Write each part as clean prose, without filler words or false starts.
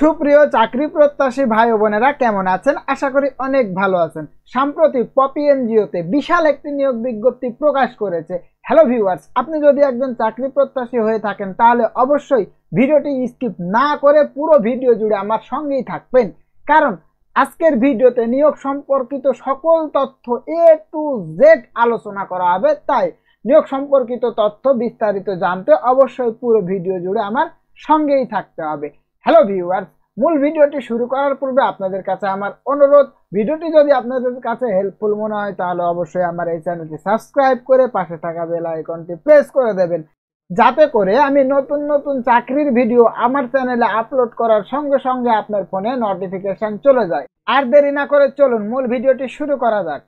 সুপ্রিয় চাকরি প্রত্যাশী ভাই ও বোনেরা কেমন আছেন? আশা করি অনেক ভালো আছেন। সাম্প্রতিক পপি এনজিওতে বিশাল একটি নিয়োগ বিজ্ঞপ্তি প্রকাশ করেছে। হ্যালো ভিউয়ার্স, আপনি যদি একজন চাকরি প্রত্যাশী হয়ে থাকেন তাহলে অবশ্যই ভিডিওটি স্কিপ না করে পুরো ভিডিও জুড়ে আমার সঙ্গেই থাকবেন, কারণ আজকের ভিডিওতে নিয়োগ সম্পর্কিত সকল তথ্য এ টু জেড আলোচনা করা হবে। তাই নিয়োগ সম্পর্কিত তথ্য বিস্তারিত জানতে অবশ্যই পুরো ভিডিও জুড়ে আমার সঙ্গেই থাকতে হবে। হ্যালো ভিউয়ার্স, মূল ভিডিওটি শুরু করার পূর্বে আপনাদের কাছে আমার অনুরোধ, ভিডিওটি যদি আপনাদের কাছে হেল্পফুল মনে হয় তাহলে অবশ্যই আমার এই চ্যানেলটি সাবস্ক্রাইব করে পাশে থাকা বেল আইকনটি প্রেস করে দেবেন, যাতে করে আমি নতুন নতুন চাকরির ভিডিও আমার চ্যানেলে আপলোড করার সঙ্গে সঙ্গে আপনার ফোনে নোটিফিকেশন চলে যায়। আর দেরি না করে চলুন মূল ভিডিওটি শুরু করা যাক।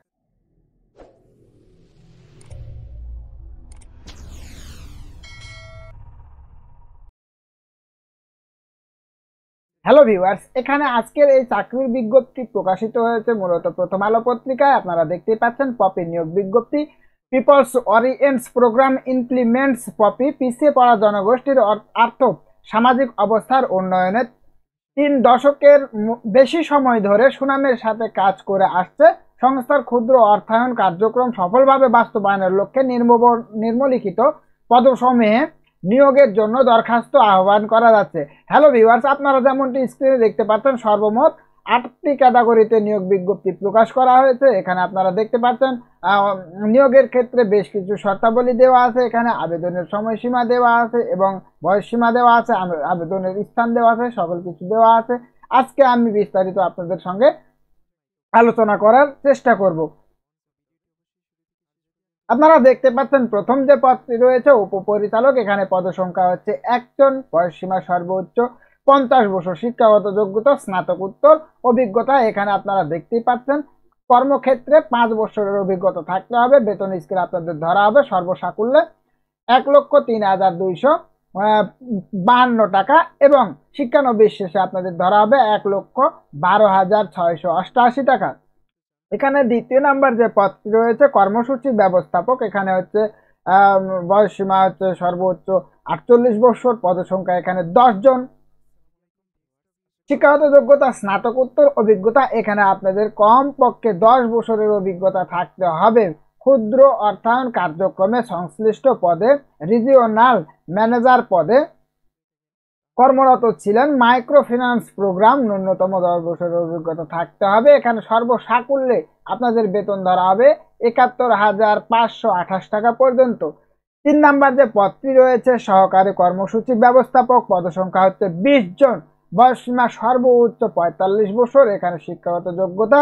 হ্যালো ভিউয়ার্স, এখানে আজকের এই চাকরির বিজ্ঞপ্তি প্রকাশিত হয়েছে মূলত প্রথম আলো পত্রিকায়। আপনারা দেখতেই পাচ্ছেন পপি নিয়োগ বিজ্ঞপ্তি। People's orients programme implements poppy পিছিয়ে পড়া জনগোষ্ঠীর আর্থ সামাজিক অবস্থার উন্নয়নে 3 দশকের বেশি সময় ধরে সুনামের সাথে কাজ করে আসছে। সংস্থার ক্ষুদ্র অর্থায়ন কার্যক্রম সফলভাবে বাস্তবায়নের লক্ষ্যে নিম্নলিখিত পদসমূহে নিয়োগের জন্য দরখাস্ত আহ্বান করা যাচ্ছে। হ্যালো ভিউয়ার্স, আপনারা যেমনটি স্ক্রিনে দেখতে পাচ্ছেন সর্বমোট 8টি ক্যাটাগরিতে নিয়োগ বিজ্ঞপ্তি প্রকাশ করা হয়েছে। এখানে আপনারা দেখতে পাচ্ছেন নিয়োগের ক্ষেত্রে বেশ কিছু শর্তাবলী দেওয়া আছে। এখানে আবেদনের সময়সীমা দেওয়া আছে এবং বয়সসীমা দেওয়া আছে, আবেদনের স্থান দেওয়া আছে, সকল কিছু দেওয়া আছে। আজকে আমি বিস্তারিত আপনাদের সঙ্গে আলোচনা করার চেষ্টা করব। আপনারা দেখতে পাচ্ছেন প্রথম যে পদটি রয়েছে উপপরিচালক, এখানে পদসংখ্যা হচ্ছে 1 জন, বয়সসীমা সর্বোচ্চ 50 বছর, শিক্ষাগত যোগ্যতা স্নাতকোত্তর অভিজ্ঞতা। এখানে আপনারা দেখতেই পাচ্ছেন কর্মক্ষেত্রে 5 বছরের অভিজ্ঞতা থাকতে হবে। বেতন স্কেল আপনাদের ধরা হবে সর্বসাকুল্যে 1,03,252 টাকা এবং শিক্ষানবিশ শেষে আপনাদের ধরা হবে 1,12,688 টাকা। এখানে দ্বিতীয় নাম্বার যে পদটি রয়েছে কর্মসূচি ব্যবস্থাপক, এখানে হচ্ছে বয়সসীমা হচ্ছে সর্বোচ্চ 48 বছর, পদসংখ্যা এখানে 10 জন, শিক্ষাগত যোগ্যতা স্নাতকোত্তর অভিজ্ঞতা। এখানে আপনাদের কম পক্ষে 10 বছরের অভিজ্ঞতা থাকতে হবে। ক্ষুদ্র অর্থায়ন কার্যক্রমে সংশ্লিষ্ট পদে রিজিওনাল ম্যানেজার পদে কর্মরত ছিলেন। মাইক্রো ফিন্যান্স প্রোগ্রাম ন্যূনতম 10 বছরের অভিজ্ঞতা থাকতে হবে। এখানে সর্বসাকুল্যে আপনাদের বেতন ধরা হবে 71,528 টাকা পর্যন্ত। 3 নাম্বার যে পদটি রয়েছে সহকারী কর্মসূচি ব্যবস্থাপক, পদসংখ্যা হচ্ছে 20 জন, বয়সসীমা সর্বোচ্চ 45 বছর। এখানে শিক্ষাগত যোগ্যতা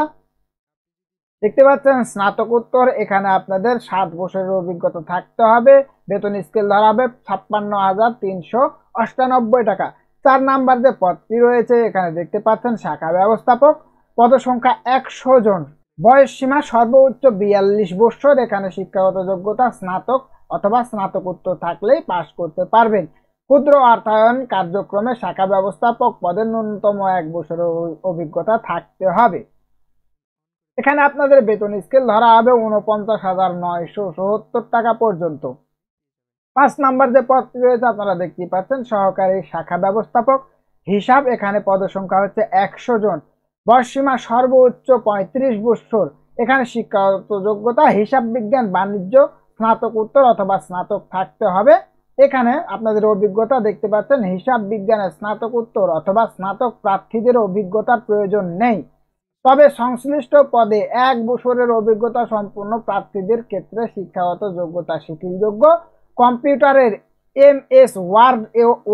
দেখতে পাচ্ছেন স্নাতকোত্তর, এখানে আপনাদের 7 বছরের অভিজ্ঞতা থাকতে হবে। বেতন স্কেল ধরা হবে 56,398 টাকা। 4 নাম্বার যে পদটি রয়েছে এখানে দেখতে পাচ্ছেন শাখা ব্যবস্থাপক, পদসংখ্যা 100 জন, বয়সসীমা সর্বোচ্চ 42 বছর। এখানে শিক্ষাগত যোগ্যতা স্নাতক অথবা স্নাতকোত্তর থাকলেই পাস করতে পারবেন। ক্ষুদ্র অর্থায়ন কার্যক্রমে শাখা ব্যবস্থাপক পদে ন্যূনতম 1 বছরের অভিজ্ঞতা থাকতে হবে। এখানে আপনাদের বেতন স্কেল ধরা হবে 49,970 টাকা পর্যন্ত। 5 নাম্বার যে পদটি রয়েছে আপনারা দেখতেই পাচ্ছেন সহকারী শাখা ব্যবস্থাপক হিসাব, এখানে পদসংখ্যা হচ্ছে 100 জন, বয়সসীমা সর্বোচ্চ 35 বছর। এখানে শিক্ষাগত যোগ্যতা হিসাব বিজ্ঞান বাণিজ্য স্নাতকোত্তর অথবা স্নাতক থাকতে হবে। এখানে আপনাদের অভিজ্ঞতা দেখতে পাচ্ছেন হিসাব বিজ্ঞানে স্নাতকোত্তর অথবা স্নাতক প্রার্থীদের অভিজ্ঞতার প্রয়োজন নেই, তবে সংশ্লিষ্ট পদে 1 বছরের অভিজ্ঞতা সম্পন্ন প্রার্থীদের ক্ষেত্রে শিক্ষাগত যোগ্যতা শিথিলযোগ্য। কম্পিউটারের MS ওয়ার্ড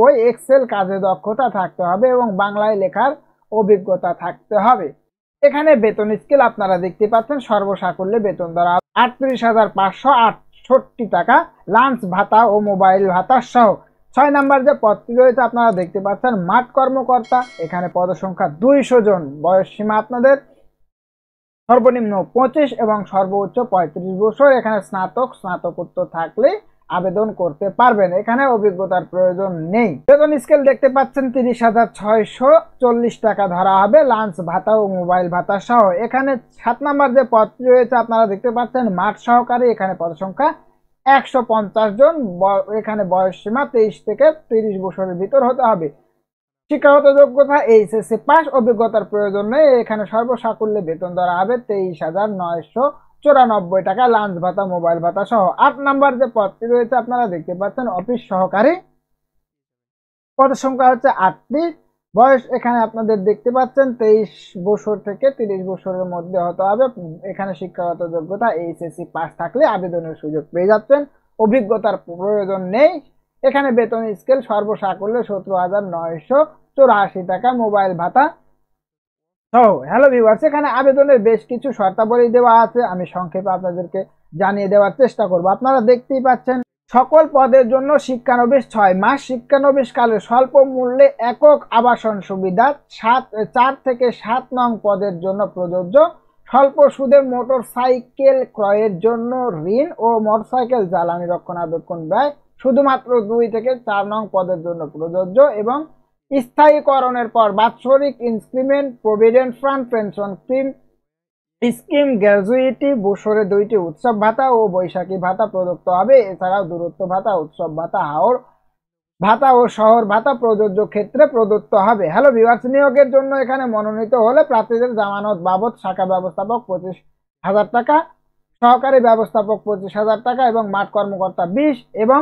ও এক্সেল কাজে দক্ষতা থাকতে হবে এবং বাংলায় লেখার অভিজ্ঞতা থাকতে হবে। এখানে বেতন স্কেল আপনারা দেখতে পাচ্ছেন সর্বসাকুল্যে বেতন ধরা 38,568 টাকা, লাঞ্চ ভাতা ও মোবাইল ভাতা সহ। 6 নাম্বার যে পদটি রয়েছে আপনারা দেখতে পাচ্ছেন মাঠ কর্মকর্তা, এখানে পদসংখ্যা 200 জন, বয়সসীমা আপনাদের সর্বনিম্ন 25 এবং সর্বোচ্চ 35 বছর। এখানে স্নাতকোত্তর থাকলে আবেদন করতে পারবেন, এখানে অভিজ্ঞতার প্রয়োজন নেই। বেতন স্কেল দেখতে পাচ্ছেন 30,640 টাকা ধরা হবে, লাঞ্চ ভাতা ও মোবাইল ভাতা সহ। এখানে 7 নাম্বার যে পদটি রয়েছে আপনারা দেখতে পাচ্ছেন মাঠ সহকারী, এখানে পদসংখ্যা 150 জন, এখানে বয়স সীমা 23 থেকে 30 বছরের ভিতর হতে হবে। শিক্ষাগত যোগ্যতা এইচএসসি পাস, অভিজ্ঞতার প্রয়োজন নেই। এখানে সর্বসাকুল্যে বেতন ধরা হবে 23,994 টাকা, লাঞ্চ ভাতা, মোবাইল ভাতা সহ। 8 নাম্বার যে পদটি রয়েছে আপনারা দেখতে পাচ্ছেন অফিস সহকারী, পদের সংখ্যা হচ্ছে 8টি। বয়স এখানে আপনাদের দেখতে পাচ্ছেন 23 বছর থেকে 30 বছরের মধ্যে হতে হবে। এখানে শিক্ষাগত যোগ্যতা এইচএসসি পাস থাকলে আবেদনের সুযোগ পেয়ে যাচ্ছেন, অভিজ্ঞতার প্রয়োজন নেই। এখানে বেতন স্কেল সর্বসাকুল্যে 17,984 টাকা, মোবাইল ভাতা সহ। হ্যালো ভিউয়ার্স, এখানে আবেদনের বেশ কিছু শর্তাবলী দেওয়া আছে, আমি সংক্ষেপে আপনাদেরকে জানিয়ে দেওয়ার চেষ্টা করব। আপনারা দেখতেই পাচ্ছেন সকল পদের জন্য শিক্ষানবিশ 6 মাস, শিক্ষানবিশ কালে স্বল্প মূল্যে একক আবাসন সুবিধা 4 থেকে 7 নং পদের জন্য প্রযোজ্য। স্বল্প সুদে মোটর সাইকেল ক্রয়ের জন্য ঋণ ও মোটরসাইকেল জ্বালানি রক্ষণাবেক্ষণ ব্যয় শুধুমাত্র 2 থেকে 4 নং পদের জন্য প্রযোজ্য। এবং স্থায়ীকরণের পর বাৎসরিক increment, provident fund, pension scheme, gratuity, বছরে 2টি উৎসব ভাতা ও বৈশাখী ভাতা প্রদত্ত হবে। এছাড়াও দূরত্ব ভাতা, উৎসব ভাতা, হাওড় ভাতা ও শহর ভাতা প্রযোজ্য ক্ষেত্রে প্রদত্ত হবে। হ্যালো ভিউয়ার্স, নিয়োগের জন্য এখানে মনোনীত হলে প্রার্থীদের জামানত বাবদ শাখা ব্যবস্থাপক 25,000 টাকা, সহকারী ব্যবস্থাপক 25,000 টাকা এবং মাঠ কর্মকর্তা 20 এবং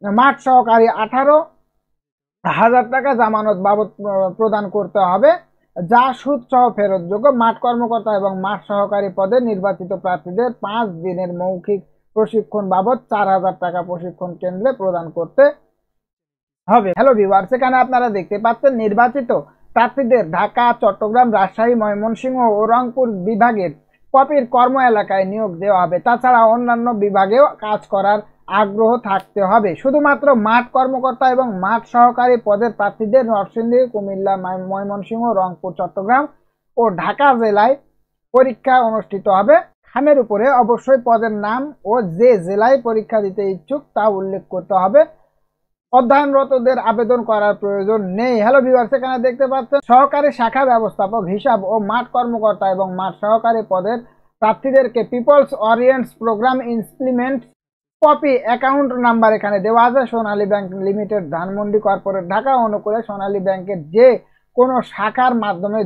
মাঠ সহকারী 18,000 টাকা জামানত বাবদ প্রদান করতে হবে, যা সুদ সহ ফেরতযোগ্য। মাঠ কর্মকর্তা এবং মাঠ সহকারী পদে নির্বাচিত প্রার্থীদের 5 দিনের মৌখিক প্রশিক্ষণ বাবদ 4,000 টাকা প্রশিক্ষণ কেন্দ্রে প্রদান করতে হবে। হ্যালো ভিউয়ার্স, এখানে আপনারা দেখতে পাচ্ছেন নির্বাচিত প্রার্থীদের ঢাকা, চট্টগ্রাম, রাজশাহী, ময়মনসিংহ ও রংপুর বিভাগের কপির কর্ম এলাকায় নিয়োগ দেওয়া হবে। তাছাড়া অন্যান্য বিভাগেও কাজ করার আগ্রহ থাকতে হবে। শুধুমাত্র মাঠ কর্মকর্তা এবং মাঠ সহকারী পদের প্রার্থীদের নরসিংদী, কুমিল্লা, ময়মনসিংহ, রংপুর, চট্টগ্রাম ও ঢাকা জেলায় পরীক্ষা অনুষ্ঠিত হবে। খামের উপরে অবশ্যই পদের নাম ও যে জেলায় পরীক্ষা দিতে ইচ্ছুক তা উল্লেখ করতে হবে। অধ্যয়নরতদের আবেদন করার প্রয়োজন নেই। হ্যালো ভিউয়ার্স, এখানে দেখতে পাচ্ছেন সহকারী শাখা ব্যবস্থাপক, হিসাব ও মাঠ কর্মকর্তা এবং মাঠ সহকারী পদের প্রার্থীদেরকে পিপলস ওরিয়েন্টস প্রোগ্রাম ইমপ্লিমেন্ট কপি অ্যাকাউন্ট নাম্বার এখানে দেওয়া আছে। Sonali bank limited, Dhanmondi corporate, Dhaka অনুকূলে সোনালী ব্যাংকের যে কোনো শাখার মাধ্যমে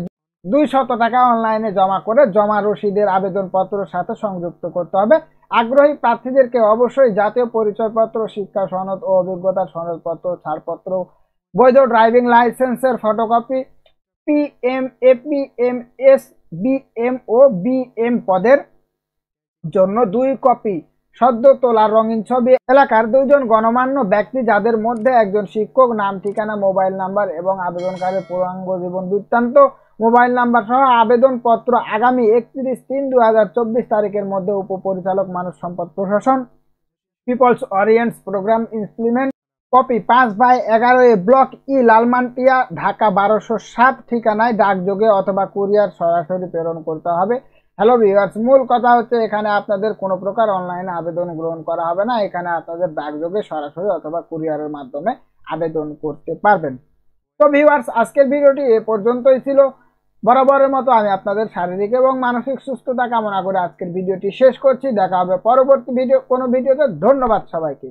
200 টাকা অনলাইনে জমা করে জমা রসিদের আবেদনপত্রের সাথে সংযুক্ত করতে হবে। আগ্রহী প্রার্থীদেরকে অবশ্যই জাতীয় পরিচয়পত্র, শিক্ষা সনদ ও অভিজ্ঞতার সনদপত্র, ছাড়পত্র, বৈধ ড্রাইভিং লাইসেন্সের ফটোকপি, পিএম, এপিএম, এসবিএম ও বিএম পদের জন্য 2 কপি সদ্য তোলা রঙিন ছবি, এলাকার 2 জন গণমান্য ব্যক্তি যাদের মধ্যে একজন শিক্ষক, নাম, ঠিকানা, মোবাইল নাম্বার এবং আবেদনকারীর পূর্ণাঙ্গ জীবন বৃত্তান্ত, মোবাইল নাম্বার সহ আবেদনপত্র আগামী 31/3/2024 তারিখের মধ্যে উপপরিচালক, মানব সম্পদ প্রশাসন, পিপলস ওরিয়েন্টস প্রোগ্রাম ইমপ্লিমেন্ট কপি 5/11 ব্লক ই, লালমাটিয়া, ঢাকা 1207 ঠিকানায় ডাকযোগে অথবা কুরিয়ার সরাসরি প্রেরণ করতে হবে। হ্যালো ভিউয়ার্স, মূল কথা হচ্ছে এখানে আপনাদের কোনো প্রকার অনলাইনে আবেদন গ্রহণ করা হবে না। এখানে আপনাদের ডাকযোগে সরাসরি অথবা কুরিয়ারের মাধ্যমে আবেদন করতে পারবেন। তো ভিউয়ার্স, আজকের ভিডিওটি এ পর্যন্তই ছিল। বরাবরের মতো আমি আপনাদের শারীরিক এবং মানসিক সুস্থতা কামনা করে আজকের ভিডিওটি শেষ করছি। দেখা হবে পরবর্তী কোনো ভিডিওতে। ধন্যবাদ সবাইকে।